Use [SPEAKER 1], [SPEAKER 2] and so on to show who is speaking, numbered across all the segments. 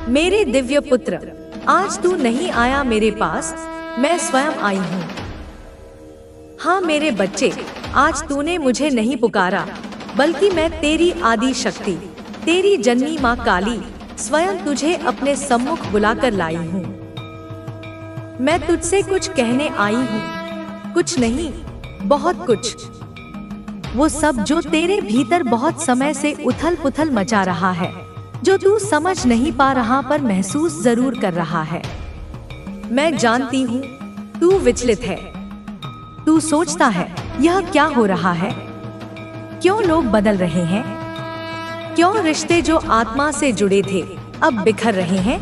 [SPEAKER 1] मेरे दिव्य पुत्र, आज तू नहीं आया मेरे पास, मैं स्वयं आई हूँ। हाँ मेरे बच्चे, आज तूने मुझे नहीं पुकारा, बल्कि मैं तेरी आदि शक्ति, तेरी जन्मी माँ काली स्वयं तुझे अपने सम्मुख बुलाकर लाई हूँ। मैं तुझसे कुछ कहने आई हूँ, कुछ नहीं, बहुत कुछ। वो सब जो तेरे भीतर बहुत समय से उथल पुथल मचा रहा है, जो तू समझ नहीं पा रहा पर महसूस जरूर कर रहा है। मैं जानती हूँ तू विचलित है। तू सोचता है यह क्या हो रहा है, क्यों लोग बदल रहे हैं, क्यों रिश्ते जो आत्मा से जुड़े थे अब बिखर रहे हैं,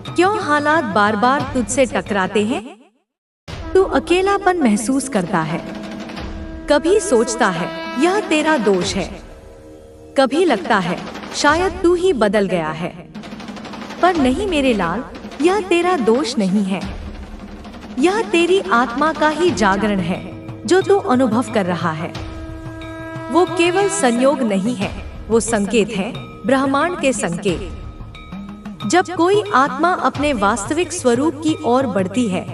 [SPEAKER 1] क्यों हालात बार बार तुझसे टकराते हैं। तू अकेलापन महसूस करता है, कभी सोचता है यह तेरा दोष है, कभी लगता है शायद तू ही बदल गया है। पर नहीं मेरे लाल, यह तेरा दोष नहीं है, यह तेरी आत्मा का ही जागरण है जो तू अनुभव कर रहा है। वो केवल संयोग नहीं है, वो संकेत है, ब्रह्मांड के संकेत। जब कोई आत्मा अपने वास्तविक स्वरूप की ओर बढ़ती है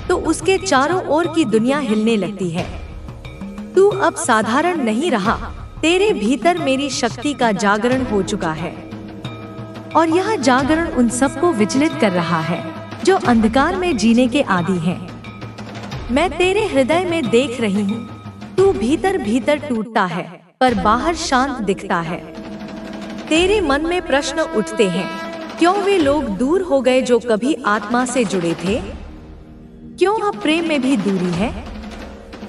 [SPEAKER 1] तो उसके चारों ओर की दुनिया हिलने लगती है। तू अब साधारण नहीं रहा, तेरे भीतर मेरी शक्ति का जागरण हो चुका है, और यह जागरण उन सबको विचलित कर रहा है जो अंधकार में जीने के आदी हैं। मैं तेरे हृदय में देख रही हूँ, तू भीतर भीतर टूटता है पर बाहर शांत दिखता है। तेरे मन में प्रश्न उठते हैं, क्यों वे लोग दूर हो गए जो कभी आत्मा से जुड़े थे, क्यों अब प्रेम में भी दूरी है।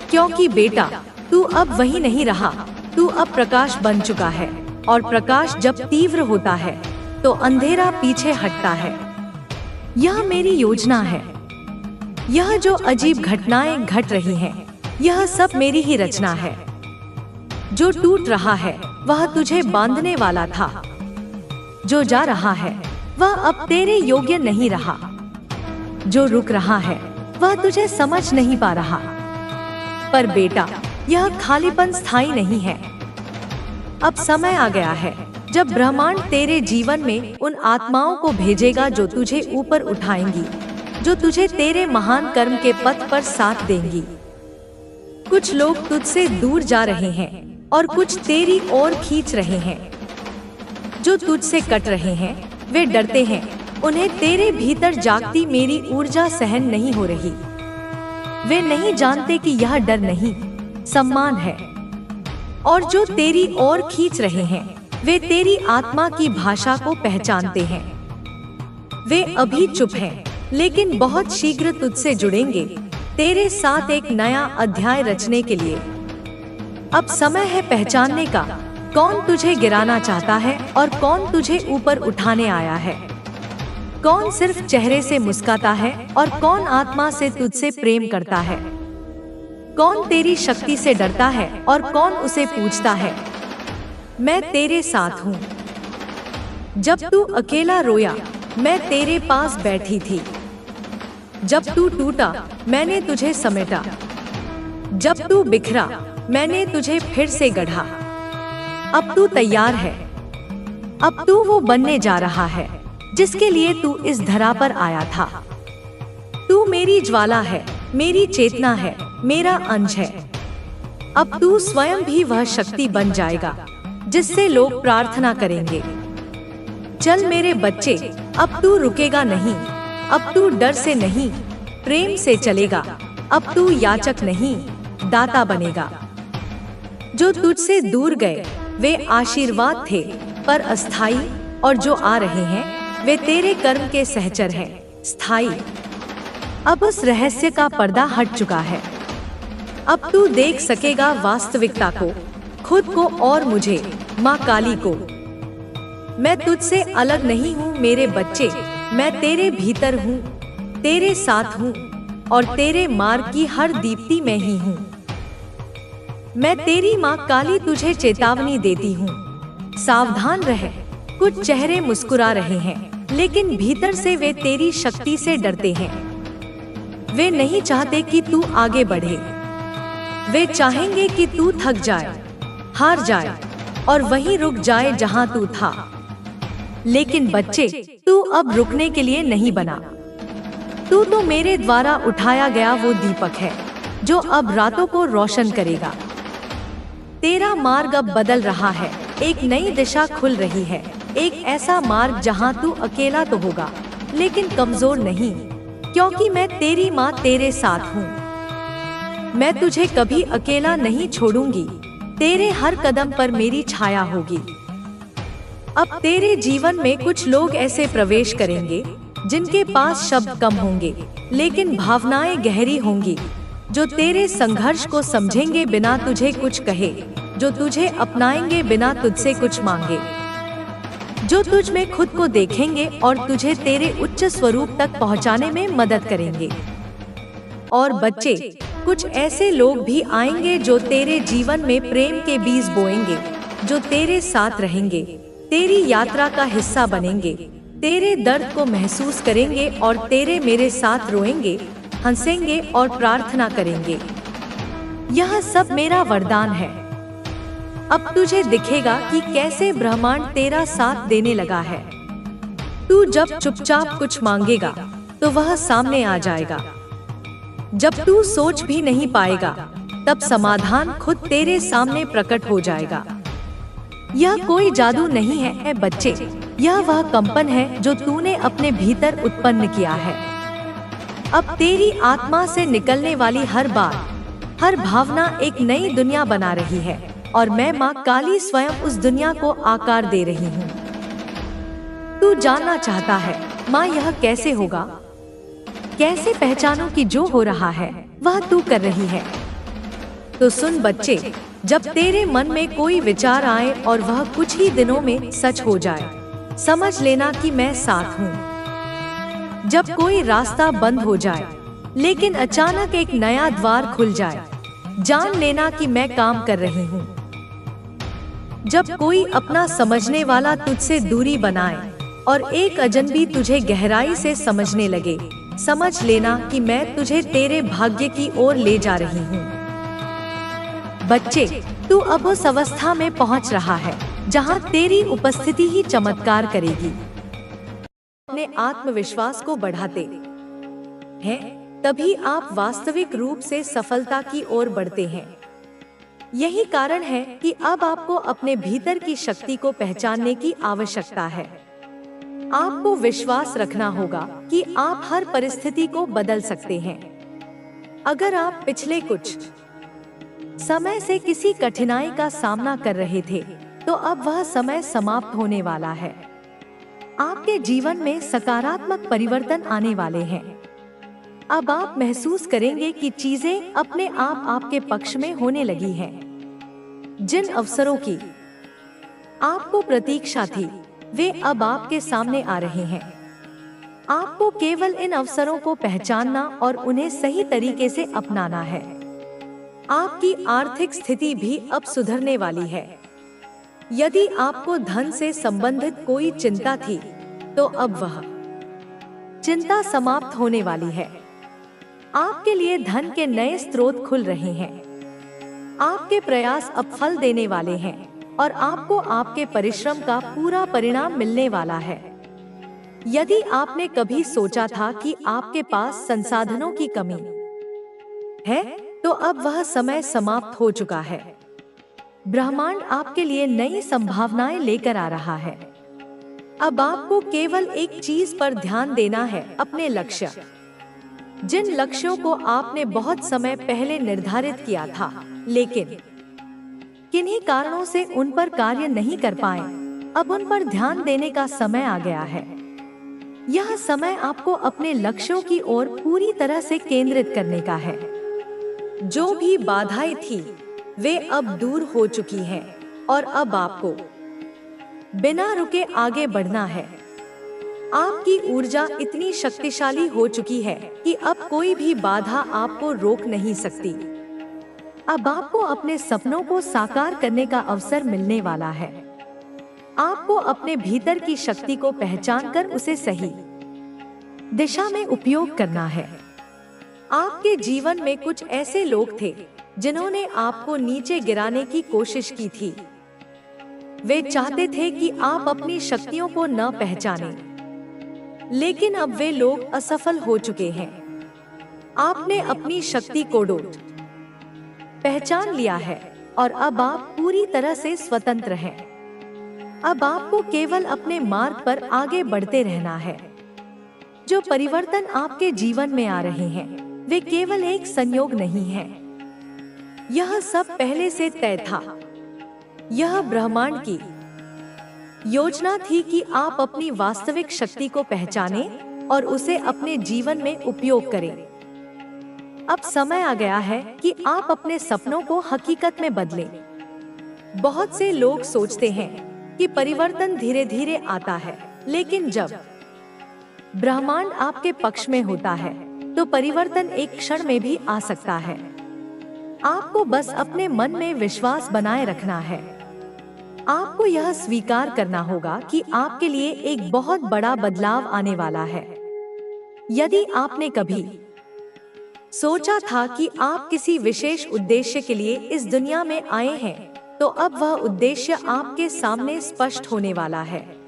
[SPEAKER 1] क्योंकि बेटा, तू अब वही नहीं रहा, तू अब प्रकाश बन चुका है, और प्रकाश जब तीव्र होता है तो अंधेरा पीछे हटता है। यह मेरी योजना है। यह जो अजीब घटनाएं घट रही हैं, यह सब मेरी ही रचना है। जो टूट रहा है वह तुझे बांधने वाला था, जो जा रहा है वह अब तेरे योग्य नहीं रहा, जो रुक रहा है वह तुझे समझ नहीं पा रहा। पर बेटा, यह खालीपन स्थायी नहीं है। अब समय आ गया है जब ब्रह्मांड तेरे जीवन में उन आत्माओं को भेजेगा जो तुझे ऊपर उठाएंगी, जो तुझे तेरे महान कर्म के पथ पर साथ देंगी। कुछ लोग तुझसे दूर जा रहे हैं और कुछ तेरी ओर खींच रहे हैं। जो तुझसे कट रहे हैं वे डरते हैं, उन्हें तेरे भीतर जागती मेरी ऊर्जा सहन नहीं हो रही। वे नहीं जानते कि यह डर नहीं, सम्मान है। और जो तेरी ओर खींच रहे हैं वे तेरी आत्मा की भाषा को पहचानते हैं। वे अभी चुप हैं, लेकिन बहुत शीघ्र तुझसे जुड़ेंगे, तेरे साथ एक नया अध्याय रचने के लिए। अब समय है पहचानने का, कौन तुझे गिराना चाहता है और कौन तुझे ऊपर उठाने आया है। कौन सिर्फ चेहरे से मुस्कुराता है और कौन आत्मा से तुझसे प्रेम करता है। कौन तेरी शक्ति से डरता है और कौन उसे पूछता है। मैं तेरे साथ हूँ। जब तू अकेला रोया, मैं तेरे पास बैठी थी। जब तू टूटा, मैंने तुझे समेटा। जब तू बिखरा, मैंने तुझे फिर से गढ़ा। अब तू तैयार है। अब तू वो बनने जा रहा है जिसके लिए तू इस धरा पर आया था। तू मेरी ज्वाला है, मेरी चेतना है, मेरा अंश है। अब तू स्वयं भी वह शक्ति बन जाएगा जिससे लोग प्रार्थना करेंगे। चल मेरे बच्चे, अब तू रुकेगा नहीं। अब तू डर से नहीं, प्रेम से चलेगा। अब तू याचक नहीं, दाता बनेगा। जो तुझसे दूर गए वे आशीर्वाद थे पर अस्थाई, और जो आ रहे हैं वे तेरे कर्म के सहचर हैं, स्थायी। अब उस रहस्य का पर्दा हट चुका है। अब तू देख सकेगा वास्तविकता को, खुद को और मुझे, माँ काली को। मैं तुझसे अलग नहीं हूँ मेरे बच्चे, मैं तेरे भीतर हूँ, तेरे साथ हूँ, और तेरे मार्ग की हर दीप्ति में ही हूँ। मैं तेरी माँ काली तुझे चेतावनी देती हूँ, सावधान रह। कुछ चेहरे मुस्कुरा रहे हैं, लेकिन भीतर से वे तेरी शक्ति से डरते हैं। वे नहीं चाहते कि तू आगे बढ़े। वे चाहेंगे कि तू थक जाए, हार जाए और वहीं रुक जाए जहां तू था। लेकिन बच्चे, तू अब रुकने के लिए नहीं बना। तू तो मेरे द्वारा उठाया गया वो दीपक है जो अब रातों को रोशन करेगा। तेरा मार्ग अब बदल रहा है, एक नई दिशा खुल रही है, एक ऐसा मार्ग जहां तू अकेला तो होगा लेकिन कमजोर नहीं, क्योंकि मैं तेरी माँ तेरे साथ हूँ। मैं तुझे कभी अकेला नहीं छोड़ूंगी, तेरे हर कदम पर मेरी छाया होगी। अब तेरे जीवन में कुछ लोग ऐसे प्रवेश करेंगे जिनके पास शब्द कम होंगे लेकिन भावनाएं गहरी होंगी, जो तेरे संघर्ष को समझेंगे बिना तुझे कुछ कहे, जो तुझे अपनाएंगे बिना तुझसे कुछ मांगे, जो तुझ में खुद को देखेंगे और तुझे तेरे उच्च स्वरूप तक पहुंचाने में मदद करेंगे। और बच्चे, कुछ ऐसे लोग भी आएंगे जो तेरे जीवन में प्रेम के बीज बोएंगे, जो तेरे साथ रहेंगे, तेरी यात्रा का हिस्सा बनेंगे, तेरे दर्द को महसूस करेंगे और तेरे मेरे साथ रोएंगे, हंसेंगे और प्रार्थना करेंगे। यह सब मेरा वरदान है। अब तुझे दिखेगा कि कैसे ब्रह्मांड तेरा साथ देने लगा है। तू जब चुपचाप कुछ मांगेगा तो वह सामने आ जाएगा। जब तू सोच भी नहीं पाएगा तब समाधान खुद तेरे सामने प्रकट हो जाएगा। यह कोई जादू नहीं है बच्चे, यह वह कंपन है जो तूने अपने भीतर उत्पन्न किया है। अब तेरी आत्मा से निकलने वाली हर बात, हर भावना एक नई दुनिया बना रही है और मैं माँ काली स्वयं उस दुनिया को आकार दे रही हूँ। तू जानना चाहता है माँ यह कैसे होगा, कैसे पहचानूं कि जो हो रहा है वह तू कर रही है। तो सुन बच्चे, जब तेरे मन में कोई विचार आए और वह कुछ ही दिनों में सच हो जाए, समझ लेना कि मैं साथ हूँ। जब कोई रास्ता बंद हो जाए लेकिन अचानक एक नया द्वार खुल जाए, जान लेना कि मैं काम कर रही हूँ। जब कोई अपना समझने वाला तुझसे दूरी बनाए और एक अजनबी तुझे गहराई से समझने लगे, समझ लेना कि मैं तुझे तेरे भाग्य की ओर ले जा रही हूँ। बच्चे, तू अब उस अवस्था में पहुँच रहा है जहाँ तेरी उपस्थिति ही चमत्कार करेगी। अपने आत्मविश्वास को बढ़ाते हैं तभी आप वास्तविक रूप से सफलता की ओर बढ़ते हैं। यही कारण है कि अब आपको अपने भीतर की शक्ति को पहचानने की आवश्यकता है। आपको विश्वास रखना होगा कि आप हर परिस्थिति को बदल सकते हैं। अगर आप पिछले कुछ समय से किसी कठिनाई का सामना कर रहे थे तो अब वह समय समाप्त होने वाला है। आपके जीवन में सकारात्मक परिवर्तन आने वाले हैं। अब आप महसूस करेंगे कि चीजें अपने आप आपके पक्ष में होने लगी हैं। जिन अवसरों की आपको प्रतीक्षा थी वे अब आपके सामने आ रहे हैं। आपको केवल इन अवसरों को पहचानना और उन्हें सही तरीके से अपनाना है। आपकी आर्थिक स्थिति भी अब सुधरने वाली है। यदि आपको धन से संबंधित कोई चिंता थी तो अब वह चिंता समाप्त होने वाली है। आपके लिए धन के नए स्रोत खुल रहे हैं। आपके प्रयास अब फल देने वाले हैं और आपको आपके परिश्रम का पूरा परिणाम मिलने वाला है। यदि आपने कभी सोचा था कि आपके पास संसाधनों की कमी है तो अब वह समय समाप्त हो चुका है। ब्रह्मांड आपके लिए नई संभावनाएं लेकर आ रहा है। अब आपको केवल एक चीज पर ध्यान देना है, अपने लक्ष्य। जिन लक्ष्यों को आपने बहुत समय पहले निर्धारित किया था लेकिन किन्हीं कारणों से उन पर कार्य नहीं कर पाए, अब उन पर ध्यान देने का समय आ गया है। यह समय आपको अपने लक्ष्यों की ओर पूरी तरह से केंद्रित करने का है। जो भी बाधाएं थी वे अब दूर हो चुकी हैं और अब आपको बिना रुके आगे बढ़ना है। आपकी ऊर्जा इतनी शक्तिशाली हो चुकी है कि अब कोई भी बाधा आपको रोक नहीं सकती। अब आपको अपने सपनों को साकार करने का अवसर मिलने वाला है। आपको अपने भीतर की शक्ति को पहचानकर उसे सही दिशा में उपयोग करना है। आपके जीवन में कुछ ऐसे लोग थे जिन्होंने आपको नीचे गिराने की कोशिश की थी, वे चाहते थे कि आप अपनी शक्तियों को न पहचानें, लेकिन अब वे लोग असफल हो चुके हैं। आपने अपनी शक्ति को पहचान लिया है और अब आप पूरी तरह से स्वतंत्र हैं। अब आपको केवल अपने मार्ग पर आगे बढ़ते रहना है। जो परिवर्तन आपके जीवन में आ रहे हैं, वे केवल एक संयोग नहीं है। यह सब पहले से तय था। यह ब्रह्मांड की योजना थी कि आप अपनी वास्तविक शक्ति को पहचानें और उसे अपने जीवन में उपयोग करें। अब समय आ गया है कि आप अपने सपनों को हकीकत में बदलें। बहुत से लोग सोचते हैं कि परिवर्तन धीरे धीरे आता है, लेकिन जब ब्रह्मांड आपके पक्ष में होता है तो परिवर्तन एक क्षण में भी आ सकता है। आपको बस अपने मन में विश्वास बनाए रखना है। आपको यह स्वीकार करना होगा कि आपके लिए एक बहुत बड़ा बदलाव आने वाला है। यदि आपने कभी सोचा था कि आप किसी विशेष उद्देश्य के लिए इस दुनिया में आए हैं, तो अब वह उद्देश्य आपके सामने स्पष्ट होने वाला है।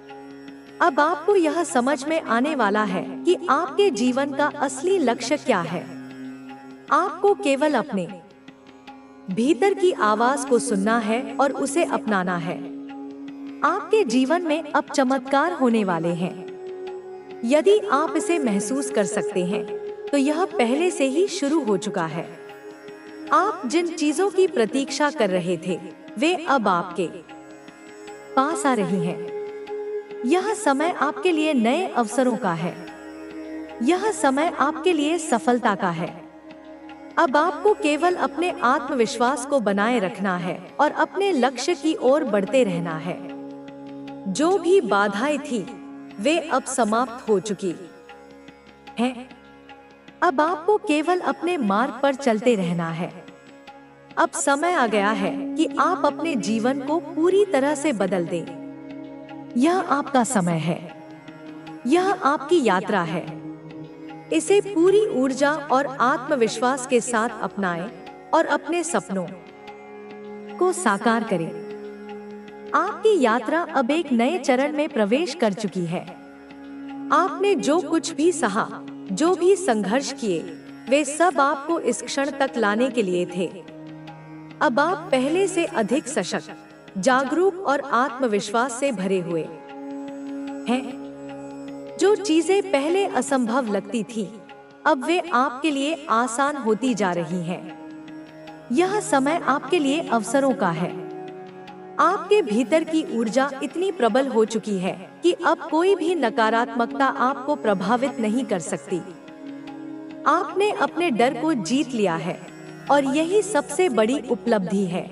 [SPEAKER 1] अब आपको यह समझ में आने वाला है कि आपके जीवन का असली लक्ष्य क्या है। आपको केवल अपने भीतर की आवाज को सुनना है और उसे अपनाना है। आपके जीवन में अब चमत्कार होने वाले हैं। यदि आप इसे महसूस कर सकते हैं, तो यह पहले से ही शुरू हो चुका है। आप जिन चीजों की प्रतीक्षा कर रहे थे, वे अब आपके पास आ रही हैं। यह समय आपके लिए नए अवसरों का है। यह समय आपके लिए सफलता का है। अब आपको केवल अपने आत्मविश्वास को बनाए रखना है और अपने लक्ष्य की ओर बढ़ते रहना है। जो भी बाधाएं थी, वे अब समाप्त हो चुकी हैं। अब आपको केवल अपने मार्ग पर चलते रहना है। अब समय आ गया है कि आप अपने जीवन को पूरी तरह से बदल दें। यह आपका समय है। यह आपकी यात्रा है। इसे पूरी ऊर्जा और आत्मविश्वास के साथ अपनाएं और अपने सपनों को साकार करें। आपकी यात्रा अब एक नए चरण में प्रवेश कर चुकी है। आपने जो कुछ भी सहा, जो भी संघर्ष किए, वे सब आपको इस क्षण तक लाने के लिए थे। अब आप पहले से अधिक सशक्त, जागरूक और आत्मविश्वास से भरे हुए हैं। जो चीजें पहले असंभव लगती थी, अब वे आपके लिए आसान होती जा रही हैं। यह समय आपके लिए अवसरों का है। आपके भीतर की ऊर्जा इतनी प्रबल हो चुकी है कि अब कोई भी नकारात्मकता आपको प्रभावित नहीं कर सकती। आपने अपने डर को जीत लिया है और यही सबसे बड़ी उपलब्धि है।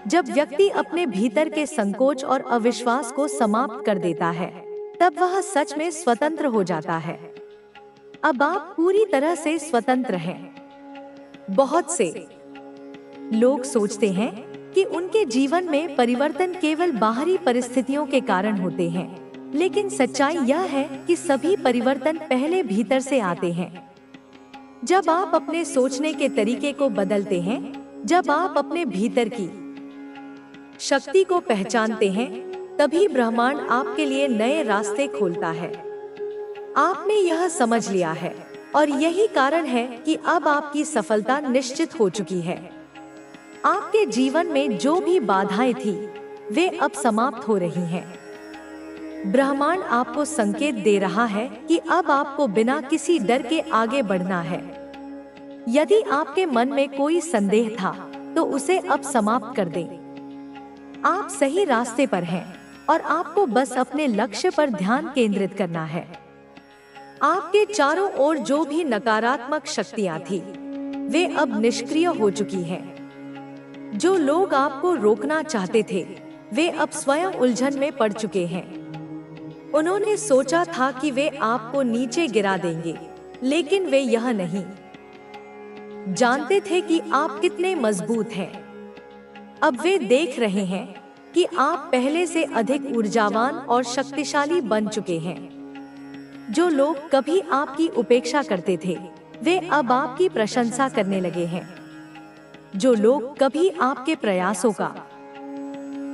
[SPEAKER 1] जब व्यक्ति अपने भीतर के संकोच और अविश्वास को समाप्त कर देता है, तब वह सच में स्वतंत्र हो जाता है। अब आप पूरी तरह से स्वतंत्र हैं। बहुत से लोग सोचते हैं कि उनके जीवन में परिवर्तन केवल बाहरी परिस्थितियों के कारण होते हैं, लेकिन सच्चाई यह है कि सभी परिवर्तन पहले भीतर से आते हैं। जब आप अपने सोचने के तरीके को बदलते हैं, जब आप अपने भीतर की शक्ति को पहचानते हैं, तभी ब्रह्मांड आपके लिए नए रास्ते खोलता है। आपने यह समझ लिया है और यही कारण है कि अब आपकी सफलता निश्चित हो चुकी है। आपके जीवन में जो भी बाधाएं थी, वे अब समाप्त हो रही हैं। ब्रह्मांड आपको संकेत दे रहा है कि अब आपको बिना किसी डर के आगे बढ़ना है। यदि आपके मन में कोई संदेह था, तो उसे अब समाप्त कर दें। आप सही रास्ते पर हैं और आपको बस अपने लक्ष्य पर ध्यान केंद्रित करना है। आपके चारों ओर जो भी नकारात्मक शक्तियां थी, वे अब निष्क्रिय हो चुकी हैं। जो लोग आपको रोकना चाहते थे, वे अब स्वयं उलझन में पड़ चुके हैं। उन्होंने सोचा था कि वे आपको नीचे गिरा देंगे, लेकिन वे यह नहीं जानते थे कि आप कितने मजबूत हैं। अब वे देख रहे हैं कि आप पहले से अधिक ऊर्जावान और शक्तिशाली बन चुके हैं। जो लोग कभी आपकी उपेक्षा करते थे, वे अब आपकी प्रशंसा करने लगे हैं। जो लोग कभी आपके प्रयासों का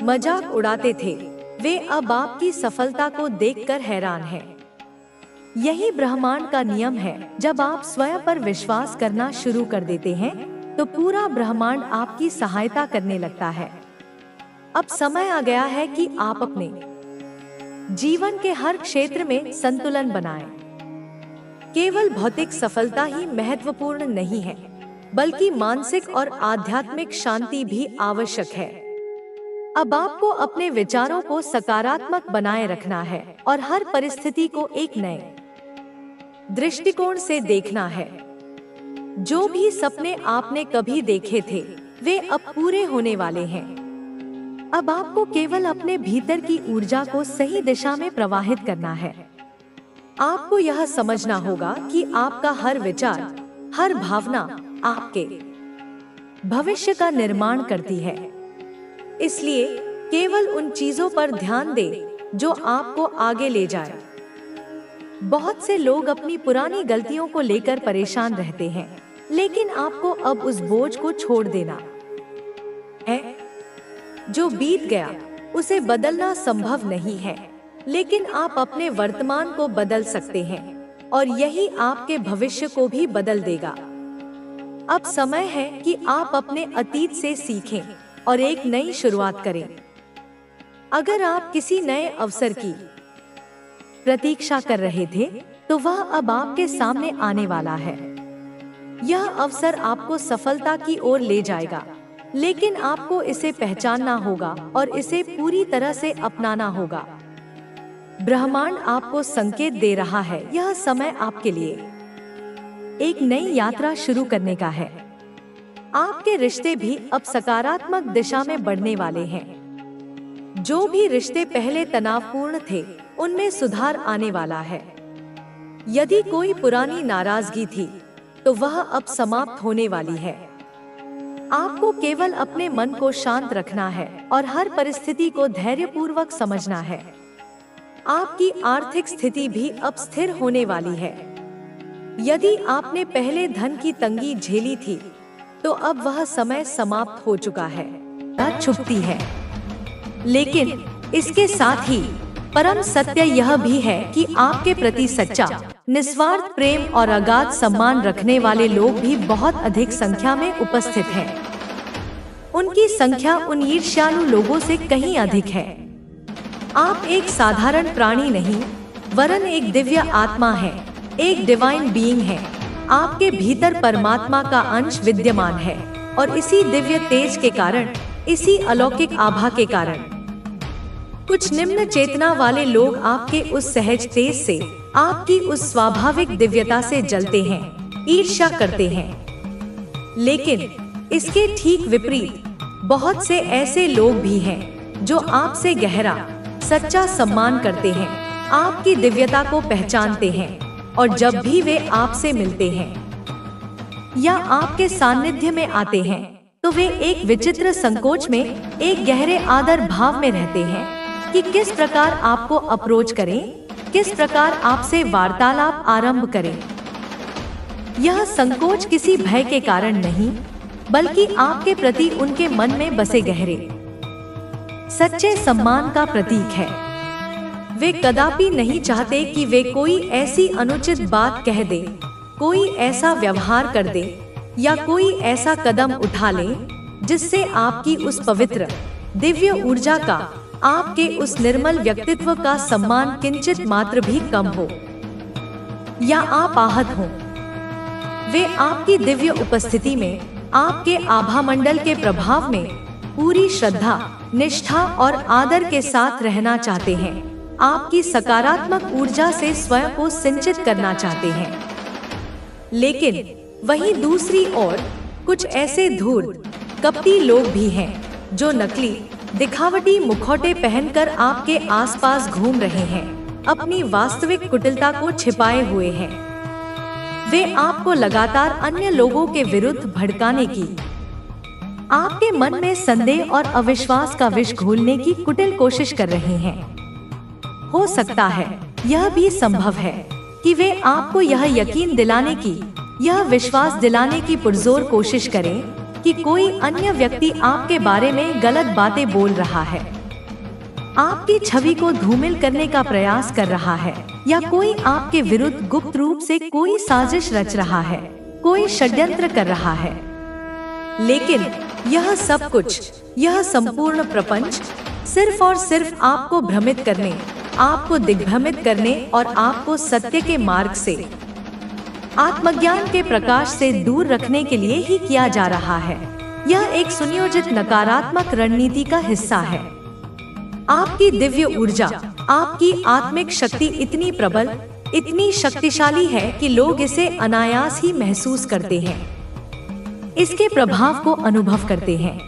[SPEAKER 1] मजाक उड़ाते थे, वे अब आपकी सफलता को देखकर हैरान हैं। यही ब्रह्मांड का नियम है, जब आप स्वयं पर विश्वास करना शुरू कर देते हैं तो पूरा ब्रह्मांड आपकी सहायता करने लगता है। अब समय आ गया है कि आप अपने जीवन के हर क्षेत्र में संतुलन बनाएं। केवल भौतिक सफलता ही महत्वपूर्ण नहीं है, बल्कि मानसिक और आध्यात्मिक शांति भी आवश्यक है। अब आपको अपने विचारों को सकारात्मक बनाए रखना है और हर परिस्थिति को एक नए दृष्टिकोण से देखना है। जो भी सपने आपने कभी देखे थे, वे अब पूरे होने वाले हैं। अब आपको केवल अपने भीतर की ऊर्जा को सही दिशा में प्रवाहित करना है। आपको यह समझना होगा कि आपका हर विचार, हर भावना आपके भविष्य का निर्माण करती है। इसलिए केवल उन चीजों पर ध्यान दें जो आपको आगे ले जाए। बहुत से लोग अपनी पुरानी गलतियों को लेकर परेशान रहते हैं, लेकिन आपको अब उस बोझ को छोड़ देना है। जो बीत गया उसे बदलना संभव नहीं है, लेकिन आप अपने वर्तमान को बदल सकते हैं और यही आपके भविष्य को भी बदल देगा। अब समय है कि आप अपने अतीत से सीखें और एक नई शुरुआत करें। अगर आप किसी नए अवसर की प्रतीक्षा कर रहे थे, तो वह अब आपके सामने आने वाला है। यह अवसर आपको सफलता की ओर ले जाएगा, लेकिन आपको इसे पहचानना होगा और इसे पूरी तरह से अपनाना होगा। ब्रह्मांड आपको संकेत दे रहा है, यह समय आपके लिए एक नई यात्रा शुरू करने का है। आपके रिश्ते भी अब सकारात्मक दिशा में बढ़ने वाले हैं। जो भी रिश्ते पहले तनावपूर्ण थे, उनमें सुधार आने वाला है। यदि कोई पुरानी नाराजगी थी, तो वह अब समाप्त होने वाली है। आपको केवल अपने मन को शांत रखना है और हर परिस्थिति को धैर्यपूर्वक समझना है। आपकी आर्थिक स्थिति भी अब स्थिर होने वाली है। यदि आपने पहले धन की तंगी झेली थी, तो अब वह समय समाप्त हो चुका है, छुपती है। लेकिन इसके साथ ही परम सत्य यह भी है कि आपके प्रति सच्चा, निस्वार्थ प्रेम और अगाध सम्मान रखने वाले लोग भी बहुत अधिक संख्या में उपस्थित हैं। उनकी संख्या उन ईर्ष्यालु लोगों से कहीं अधिक है। आप एक साधारण प्राणी नहीं, वरन एक दिव्य आत्मा है, एक डिवाइन बीइंग है। आपके भीतर परमात्मा का अंश विद्यमान है और इसी दिव्य तेज के कारण, इसी अलौकिक आभा के कारण कुछ निम्न चेतना वाले लोग आपके उस सहज तेज से, आपकी उस स्वाभाविक दिव्यता से जलते हैं, ईर्ष्या करते हैं। लेकिन इसके ठीक विपरीत बहुत से ऐसे लोग भी हैं जो आपसे गहरा, सच्चा सम्मान करते हैं, आपकी दिव्यता को पहचानते हैं और जब भी वे आपसे मिलते हैं या आपके सानिध्य में आते हैं, तो वे एक विचित्र संकोच में, एक गहरे आदर भाव में रहते हैं कि किस प्रकार आपको अप्रोच करें, किस प्रकार आपसे वार्तालाप आरंभ करें। यह संकोच किसी भय के कारण नहीं, बल्कि आपके प्रति उनके मन में बसे गहरे, सच्चे सम्मान का प्रतीक है। वे कदापि नहीं चाहते कि वे कोई ऐसी अनुचित बात कह दे, कोई ऐसा व्यवहार कर दे या कोई ऐसा कदम उठा ले जिससे आपकी उस पवित्र, दिव्य ऊर्जा का, आपके उस निर्मल व्यक्तित्व का सम्मान किंचित मात्र भी कम हो या आप आहत हो। वे आपकी दिव्य उपस्थिति में, आपके आभामंडल के प्रभाव में पूरी श्रद्धा, निष्ठा और आदर के साथ रहना चाहते हैं। आपकी सकारात्मक ऊर्जा से स्वयं को सिंचित करना चाहते हैं। लेकिन वहीं दूसरी ओर कुछ ऐसे धूर्त, कपटी लोग भी हैं जो नकली, दिखावटी मुखौटे पहनकर आपके आसपास घूम रहे हैं, अपनी वास्तविक कुटिलता को छिपाए हुए हैं। वे आपको लगातार अन्य लोगों के विरुद्ध भड़काने की, आपके मन में संदेह और अविश्वास का विष घोलने की कुटिल कोशिश कर रहे हैं। हो सकता है यह भी संभव है कि वे आपको यह यकीन दिलाने की, यह विश्वास दिलाने की पुरजोर कोशिश करें कि कोई अन्य व्यक्ति आपके बारे में गलत बातें बोल रहा है। आपकी छवि को धूमिल करने का प्रयास कर रहा है, या कोई आपके विरुद्ध गुप्त रूप से कोई साजिश रच रहा है, कोई षड्यंत्र कर रहा है। लेकिन यह सब कुछ, यह संपूर्ण प्रपंच सिर्फ और सिर्फ आपको भ्रमित करने, आपको दिग्भ्रमित करने और आपको सत्य के मार्ग से, आत्मज्ञान के प्रकाश से दूर रखने के लिए ही किया जा रहा है। यह एक सुनियोजित नकारात्मक रणनीति का हिस्सा है। आपकी दिव्य ऊर्जा, आपकी आत्मिक शक्ति इतनी प्रबल, इतनी शक्तिशाली है कि लोग इसे अनायास ही महसूस करते हैं, इसके प्रभाव को अनुभव करते हैं।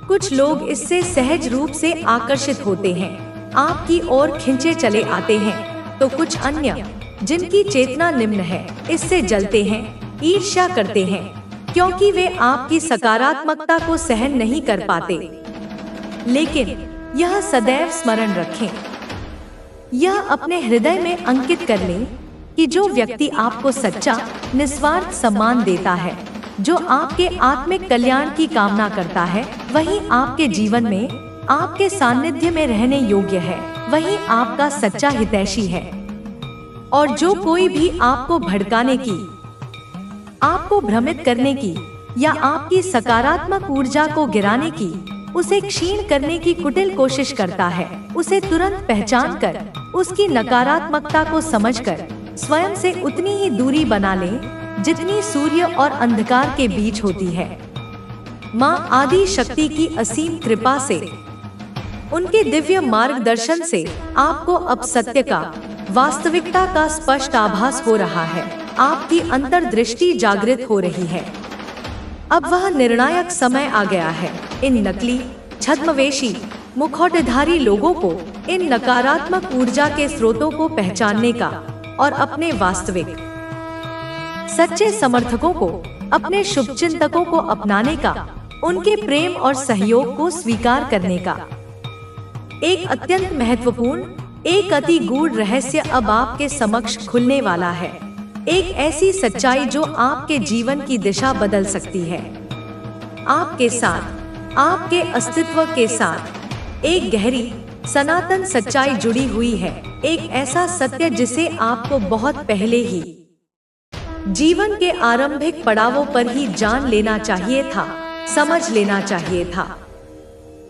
[SPEAKER 1] कुछ लोग इससे सहज रूप से आकर्षित होते हैं, आपकी ओर खिंचे चले आते हैं, तो कुछ अन्य, जिनकी चेतना निम्न है, इससे जलते हैं, ईर्ष्या करते हैं, क्योंकि वे आपकी सकारात्मकता को सहन नहीं कर पाते। लेकिन यह सदैव स्मरण रखें, यह अपने हृदय में अंकित कर लें कि जो व्यक्ति आपको सच्चा, निस्वार्थ सम्मान देता है, जो आपके आत्मिक कल्याण की कामना करता है, वही आपके जीवन में, आपके सानिध्य में रहने योग्य है, वही आपका सच्चा हितैषी है। और जो कोई भी आपको भड़काने की, आपको भ्रमित करने की या आपकी सकारात्मक ऊर्जा को गिराने की, उसे क्षीण करने की कुटिल कोशिश करता है, उसे तुरंत पहचान कर, उसकी नकारात्मकता को समझकर स्वयं से उतनी ही दूरी बना लें जितनी सूर्य और अंधकार के बीच होती है। माँ आदि शक्ति की असीम कृपा से, उनके दिव्य मार्गदर्शन से आपको अब सत्य का, वास्तविकता का स्पष्ट आभास हो रहा है। आपकी अंतर्दृष्टि जागृत हो रही है। अब वह निर्णायक समय आ गया है इन नकली, छद्मवेशी, मुखौटेधारी लोगों को, इन नकारात्मक ऊर्जा के स्रोतों को पहचानने का और अपने वास्तविक, सच्चे समर्थकों को, अपने शुभचिंतकों को अपनाने का, उनके प्रेम और सहयोग को स्वीकार करने का। एक अत्यंत महत्वपूर्ण, एक अति गूढ़ रहस्य अब आपके समक्ष खुलने वाला है। एक ऐसी सच्चाई जो आपके जीवन की दिशा बदल सकती है। आपके साथ, आपके अस्तित्व के साथ एक गहरी, सनातन सच्चाई जुड़ी हुई है। एक ऐसा सत्य जिसे आपको बहुत पहले ही जीवन के आरंभिक पड़ावों पर ही जान लेना चाहिए था, समझ लेना चाहिए था।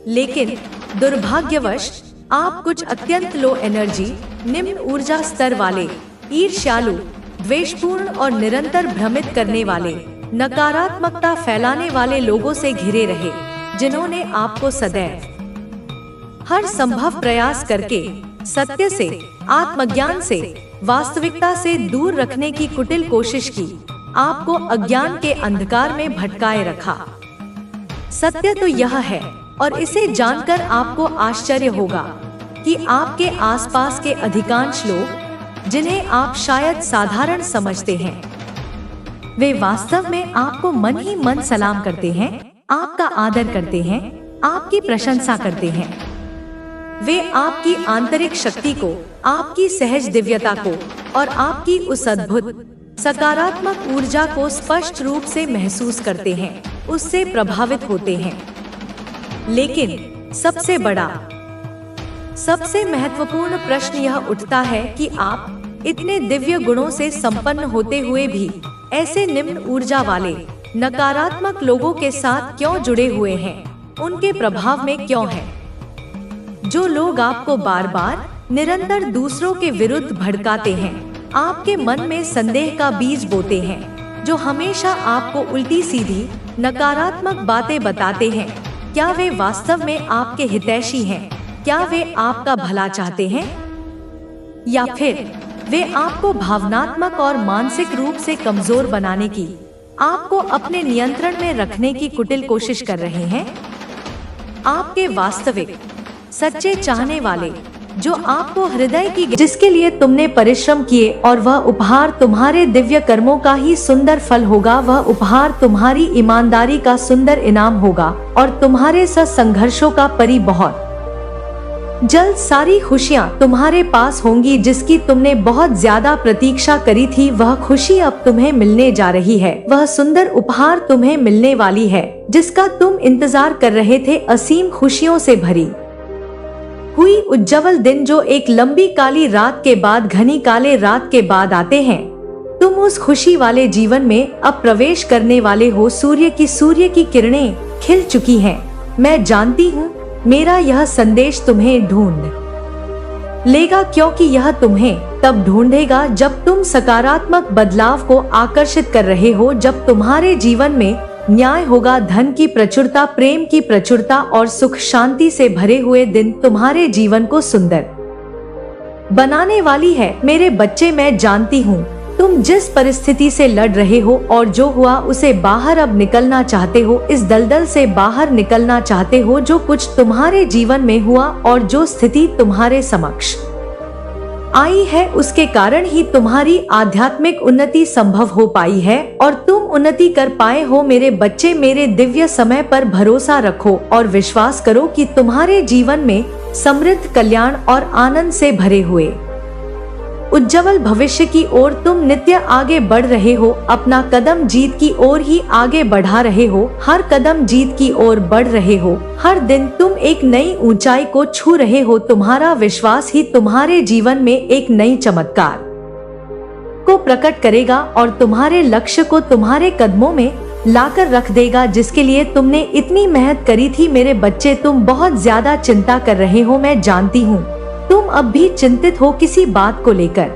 [SPEAKER 1] लेकिन दुर्भाग्यवश आप कुछ अत्यंत लो एनर्जी, निम्न ऊर्जा स्तर वाले, ईर्ष्यालु, द्वेषपूर्ण और निरंतर भ्रमित करने वाले, नकारात्मकता फैलाने वाले लोगों से घिरे रहे, जिन्होंने आपको सदैव हर संभव प्रयास करके सत्य से, आत्मज्ञान से, वास्तविकता से दूर रखने की कुटिल कोशिश की, आपको अज्ञान के अंधकार में भटकाए रखा। सत्य तो यह है, और इसे जानकर आपको आश्चर्य होगा कि आपके आसपास के अधिकांश लोग, जिन्हें आप शायद साधारण समझते हैं, वे वास्तव में आपको मन ही मन सलाम करते हैं, आपका आदर करते हैं, आपकी प्रशंसा करते हैं। वे आपकी आंतरिक शक्ति को, आपकी सहज दिव्यता को और आपकी उस अद्भुत, सकारात्मक ऊर्जा को स्पष्ट रूप से महसूस करते हैं, उससे प्रभावित होते हैं। लेकिन सबसे बड़ा, सबसे महत्वपूर्ण प्रश्न यह उठता है कि आप इतने दिव्य गुणों से संपन्न होते हुए भी ऐसे निम्न ऊर्जा वाले, नकारात्मक लोगों के साथ क्यों जुड़े हुए हैं, उनके प्रभाव में क्यों हैं? जो लोग आपको बार बार, निरंतर दूसरों के विरुद्ध भड़काते हैं, आपके मन में संदेह का बीज बोते हैं, जो हमेशा आपको उल्टी सीधी, नकारात्मक बातें बताते हैं, क्या वे वास्तव में आपके हितैषी हैं? क्या वे आपका भला चाहते हैं? या फिर वे आपको भावनात्मक और मानसिक रूप से कमजोर बनाने की, आपको अपने नियंत्रण में रखने की कुटिल कोशिश कर रहे हैं? आपके वास्तविक, सच्चे चाहने वाले, जो आपको हृदय की, जिसके लिए तुमने परिश्रम किए, और वह उपहार तुम्हारे दिव्य कर्मों का ही सुंदर फल होगा, वह उपहार तुम्हारी ईमानदारी का सुंदर इनाम होगा, और तुम्हारे संघर्षों का परी बहुत जल्द सारी खुशियां तुम्हारे पास होंगी, जिसकी तुमने बहुत ज्यादा प्रतीक्षा करी थी। वह खुशी अब तुम्हें मिलने जा रही है, वह सुंदर उपहार तुम्हें मिलने वाली है, जिसका तुम इंतजार कर रहे थे, असीम खुशियों से भरी हुई उज्जवल दिन जो एक लंबी काली रात के बाद घनी काले रात के बाद आते हैं। तुम उस खुशी वाले जीवन में अब प्रवेश करने वाले हो। सूर्य की किरणें खिल चुकी हैं। मैं जानती हूँ मेरा यह संदेश तुम्हें ढूंढ लेगा, क्योंकि यह तुम्हें तब ढूंढेगा जब तुम सकारात्मक बदलाव को आकर्षित कर रहे हो, जब तुम्हारे जीवन में न्याय होगा, धन की प्रचुरता, प्रेम की प्रचुरता और सुख शांति से भरे हुए दिन तुम्हारे जीवन को सुंदर बनाने वाली है। मेरे बच्चे, मैं जानती हूँ तुम जिस परिस्थिति से लड़ रहे हो और जो हुआ उसे बाहर अब निकलना चाहते हो, इस दलदल से बाहर निकलना चाहते हो। जो कुछ तुम्हारे जीवन में हुआ और जो स्थिति तुम्हारे समक्ष आई है, उसके कारण ही तुम्हारी आध्यात्मिक उन्नति संभव हो पाई है और तुम उन्नति कर पाए हो। मेरे बच्चे, मेरे दिव्य समय पर भरोसा रखो और विश्वास करो कि तुम्हारे जीवन में समृद्ध, कल्याण और आनंद से भरे हुए उज्जवल भविष्य की ओर तुम नित्य आगे बढ़ रहे हो। अपना कदम जीत की ओर ही आगे बढ़ा रहे हो। हर कदम जीत की ओर बढ़ रहे हो। हर दिन तुम एक नई ऊंचाई को छू रहे हो। तुम्हारा विश्वास ही तुम्हारे जीवन में एक नई चमत्कार को प्रकट करेगा और तुम्हारे लक्ष्य को तुम्हारे कदमों में लाकर रख देगा, जिसके लिए तुमने इतनी मेहनत करी थी। मेरे बच्चे, तुम बहुत ज्यादा चिंता कर रहे हो। मैं जानती हूँ तुम अब भी चिंतित हो, किसी बात को लेकर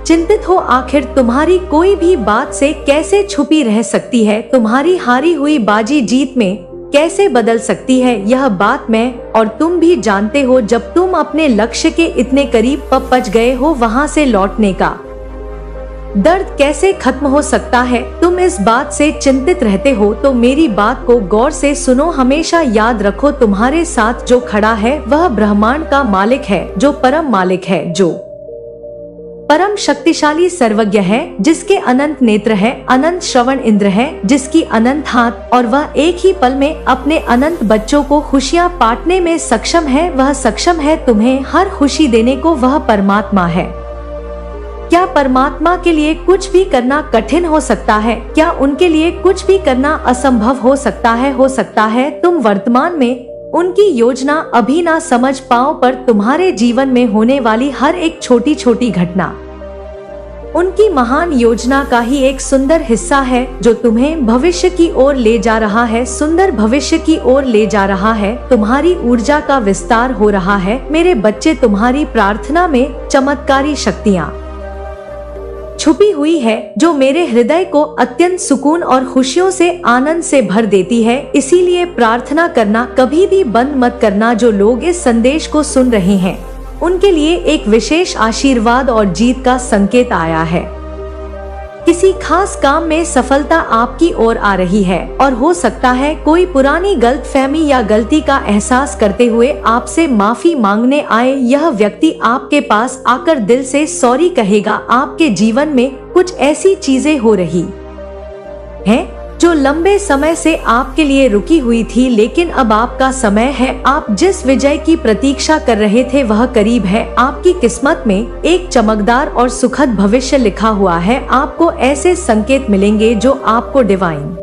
[SPEAKER 1] चिंतित हो। आखिर तुम्हारी कोई भी बात से कैसे छुपी रह सकती है? तुम्हारी हारी हुई बाजी जीत में कैसे बदल सकती है? यह बात मैं और तुम भी जानते हो। जब तुम अपने लक्ष्य के इतने करीब पहुंच गए हो, वहां से लौटने का दर्द कैसे खत्म हो सकता है? तुम इस बात से चिंतित रहते हो तो मेरी बात को गौर से सुनो। हमेशा याद रखो, तुम्हारे साथ जो खड़ा है वह ब्रह्मांड का मालिक है, जो परम मालिक है, जो परम शक्तिशाली सर्वज्ञ है, जिसके अनंत नेत्र है, अनंत श्रवण इंद्र है, जिसकी अनंत हाथ, और वह एक ही पल में अपने अनंत बच्चों को खुशियां बांटने में सक्षम है। वह सक्षम है तुम्हें हर खुशी देने को। वह परमात्मा है। क्या परमात्मा के लिए कुछ भी करना कठिन हो सकता है? क्या उनके लिए कुछ भी करना असंभव हो सकता है? हो सकता है तुम वर्तमान में उनकी योजना अभी ना समझ पाओ, पर तुम्हारे जीवन में होने वाली हर एक छोटी छोटी घटना उनकी महान योजना का ही एक सुंदर हिस्सा है, जो तुम्हें भविष्य की ओर ले जा रहा है, सुंदर भविष्य की ओर ले जा रहा है। तुम्हारी ऊर्जा का विस्तार हो रहा है। मेरे बच्चे, तुम्हारी प्रार्थना में चमत्कारी शक्तियाँ छुपी हुई है, जो मेरे हृदय को अत्यंत सुकून और खुशियों से, आनंद से भर देती है। इसीलिए प्रार्थना करना कभी भी बंद मत करना। जो लोग इस संदेश को सुन रहे हैं, उनके लिए एक विशेष आशीर्वाद और जीत का संकेत आया है। किसी खास काम में सफलता आपकी ओर आ रही है और हो सकता है कोई पुरानी गलतफहमी या गलती का एहसास करते हुए आपसे माफी मांगने आए। यह व्यक्ति आपके पास आकर दिल से सॉरी कहेगा। आपके जीवन में कुछ ऐसी चीजें हो रही हैं जो लंबे समय से आपके लिए रुकी हुई थी, लेकिन अब आपका समय है। आप जिस विजय की प्रतीक्षा कर रहे थे वह करीब है। आपकी किस्मत में एक चमकदार और सुखद भविष्य लिखा हुआ है। आपको ऐसे संकेत मिलेंगे जो आपको डिवाइन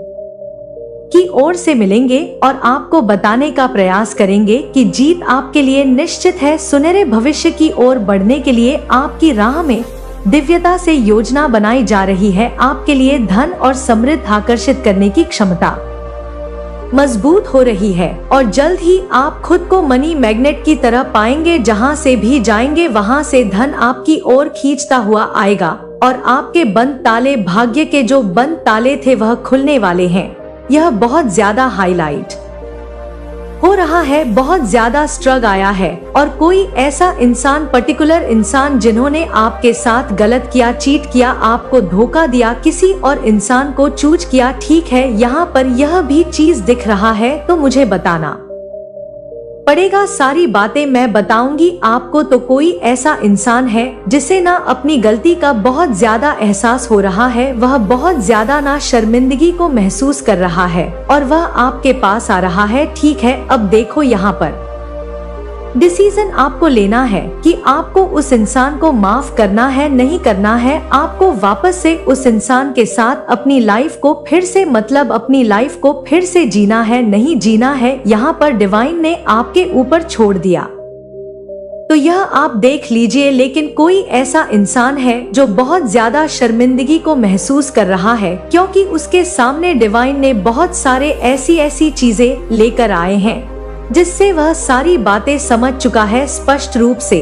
[SPEAKER 1] की ओर से मिलेंगे और आपको बताने का प्रयास करेंगे कि जीत आपके लिए निश्चित है। सुनहरे भविष्य की ओर बढ़ने के लिए आपकी राह में दिव्यता से योजना बनाई जा रही है। आपके लिए धन और समृद्धि आकर्षित करने की क्षमता मजबूत हो रही है और जल्द ही आप खुद को मनी मैग्नेट की तरह पाएंगे। जहां से भी जाएंगे वहां से धन आपकी ओर खींचता हुआ आएगा और आपके बंद ताले, भाग्य के जो बंद ताले थे वह खुलने वाले हैं। यह बहुत ज्यादा हाईलाइट हो रहा है, बहुत ज्यादा स्ट्रग आया है और कोई ऐसा इंसान, पर्टिकुलर इंसान जिन्होंने आपके साथ गलत किया, चीट किया, आपको धोखा दिया, किसी और इंसान को चूज किया। ठीक है, यहाँ पर यह भी चीज दिख रहा है तो मुझे बताना पड़ेगा। सारी बातें मैं बताऊंगी आपको। तो कोई ऐसा इंसान है जिसे ना अपनी गलती का बहुत ज्यादा एहसास हो रहा है, वह बहुत ज्यादा ना शर्मिंदगी को महसूस कर रहा है और वह आपके पास आ रहा है। ठीक है, अब देखो यहाँ पर डिसीजन आपको लेना है कि आपको उस इंसान को माफ करना है, नहीं करना है। आपको वापस से उस इंसान के साथ अपनी लाइफ को फिर से, मतलब अपनी लाइफ को फिर से जीना है, नहीं जीना है। यहाँ पर डिवाइन ने आपके ऊपर छोड़ दिया तो यह आप देख लीजिए। लेकिन कोई ऐसा इंसान है जो बहुत ज्यादा शर्मिंदगी को महसूस कर रहा है, क्योंकि उसके सामने डिवाइन ने बहुत सारे ऐसी चीजें लेकर आए हैं जिससे वह सारी बातें समझ चुका है। स्पष्ट रूप से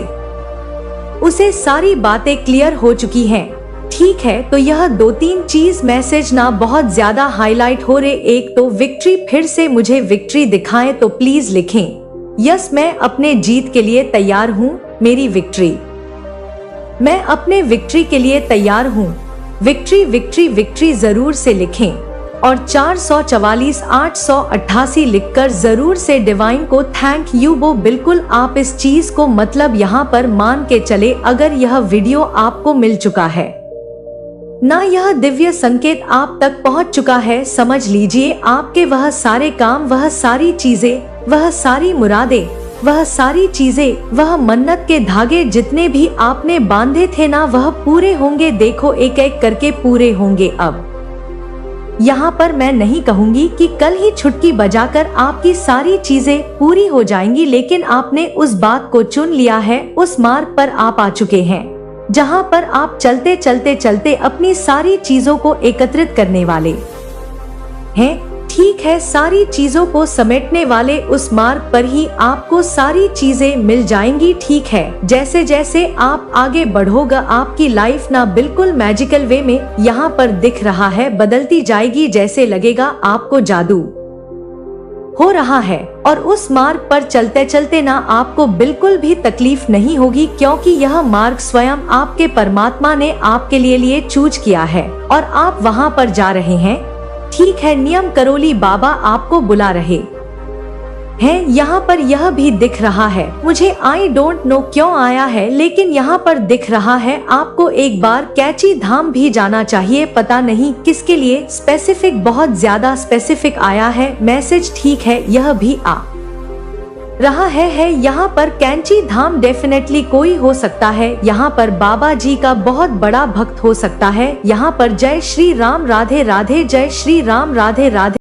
[SPEAKER 1] उसे सारी बातें क्लियर हो चुकी हैं। ठीक है, तो यह 2-3 चीज मैसेज ना बहुत ज्यादा हाईलाइट हो रहे। एक तो विक्ट्री, फिर से मुझे विक्ट्री दिखाएं तो प्लीज लिखें यस, मैं अपने जीत के लिए तैयार हूँ। मेरी विक्ट्री, मैं अपने विक्ट्री के लिए तैयार हूँ। विक्ट्री विक्ट्री विक्ट्री जरूर से लिखें और 444-888 लिखकर जरूर से डिवाइन को थैंक यू। वो बिल्कुल आप इस चीज को मतलब यहाँ पर मान के चले, अगर यह वीडियो आपको मिल चुका है ना, यह दिव्य संकेत आप तक पहुँच चुका है, समझ लीजिए आपके वह सारे काम, वह सारी चीजें, वह सारी मुरादें, वह सारी चीजें, वह मन्नत के धागे जितने भी आपने बांधे थे ना, वह पूरे होंगे। देखो एक एक करके पूरे होंगे। अब यहाँ पर मैं नहीं कहूँगी कि कल ही छुटकी बजाकर आपकी सारी चीजें पूरी हो जाएंगी, लेकिन आपने उस बात को चुन लिया है। उस मार्ग पर आप आ चुके हैं जहाँ पर आप चलते चलते चलते अपनी सारी चीजों को एकत्रित करने वाले हैं। ठीक है, सारी चीजों को समेटने वाले उस मार्ग पर ही आपको सारी चीजें मिल जाएंगी। ठीक है, जैसे जैसे आप आगे बढ़ोगे आपकी लाइफ ना बिल्कुल मैजिकल वे में यहाँ पर दिख रहा है बदलती जाएगी। जैसे लगेगा आपको जादू हो रहा है और उस मार्ग पर चलते चलते ना आपको बिल्कुल भी तकलीफ नहीं होगी, क्योंकि यह मार्ग स्वयं आपके परमात्मा ने आपके लिए चूज किया है और आप वहां पर जा रहे हैं। ठीक है, नियम करोली बाबा आपको बुला रहे हैं। यहाँ पर यह भी दिख रहा है, मुझे आई डोंट नो क्यों आया है, लेकिन यहाँ पर दिख रहा है आपको एक बार कैची धाम भी जाना चाहिए। पता नहीं किसके लिए, स्पेसिफिक, बहुत ज्यादा स्पेसिफिक आया है मैसेज। ठीक है, यह भी आ रहा है यहाँ पर कैंची धाम डेफिनेटली कोई हो सकता है। यहाँ पर बाबा जी का बहुत बड़ा भक्त हो सकता है। यहाँ पर जय श्री राम, राधे राधे, जय श्री राम, राधे राधे।